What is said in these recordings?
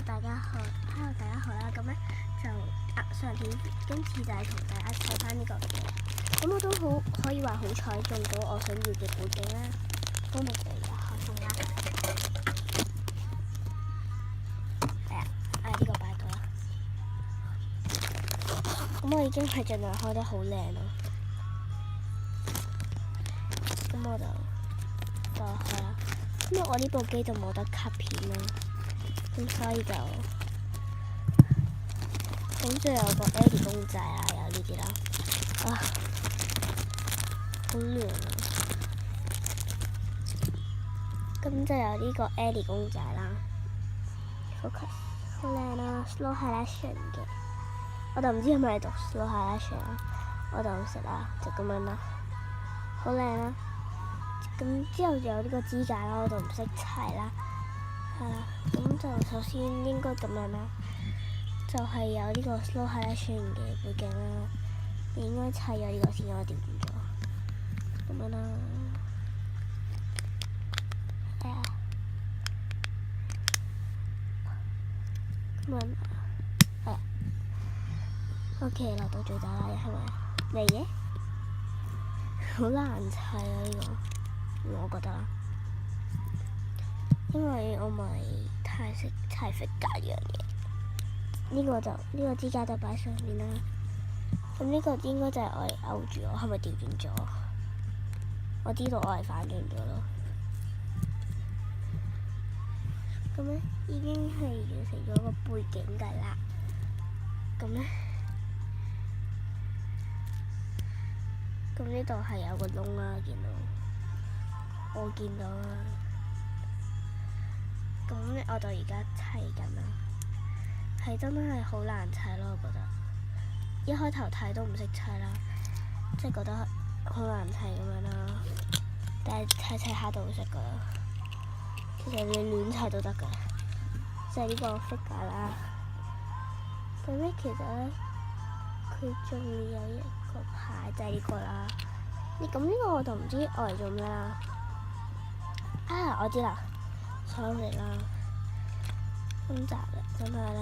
Hello 大家好啦，咁咧就上次今次就係同大家睇翻呢個嘅，咁我都好可以話好彩中到我想要嘅背景啦，咁我哋而家開工啦，呢個擺到啦，咁我已經係盡量開得好靚咯，咁我就開啦，因為我呢部機就冇得吸片啦，咁所以就咁就有個 Eddie 公仔啊，有呢啲啦，好亂啊！咁就有呢個 Eddie 公仔啦 ，focus 好靚啦 ，slow halation 嘅，我就唔知係咪讀 slow halation 啦，我就唔識啦，就咁樣啦，好靚啦。咁之後就有呢個支架啦，我就唔識砌啦，係啦，咁就首先應該咁樣啦。就係有呢個 slow halation 嘅背景啦，你應該砌咗呢個先，我調轉咗，咁樣啦，咁樣，OK 落到最大啦，係咪？嚟嘅，好難砌啊呢個，我覺得，因為我唔係太識砌 figure 呢樣嘢。呢個支架就擺上面啦，咁呢個應該就係我嚟勾住我，係咪調轉咗？我知道我係反轉咗咯。咁咧已經係完成咗個背景㗎啦。咁咧，咁呢度係有個窿啦，我見到啦。咁咧我就而家砌緊啦。係真係好難砌咯，我覺得。一開頭睇都唔識砌啦，即係覺得好難砌咁樣啦。但係砌下就會識噶啦。其實你亂砌都得噶，就係呢個 figure 啦。咁咧其實咧，佢仲有一個牌就係呢個啦。咁呢個我就唔知愛嚟做咩啦。我知啦 ，sorry 啦。今集咧真係咧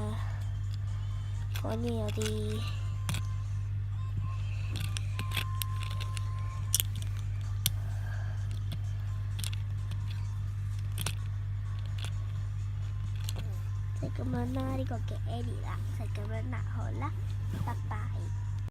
講嘢有啲就咁樣啦，呢個嘅 Eddie 啦，就咁樣啦，好啦，拜拜。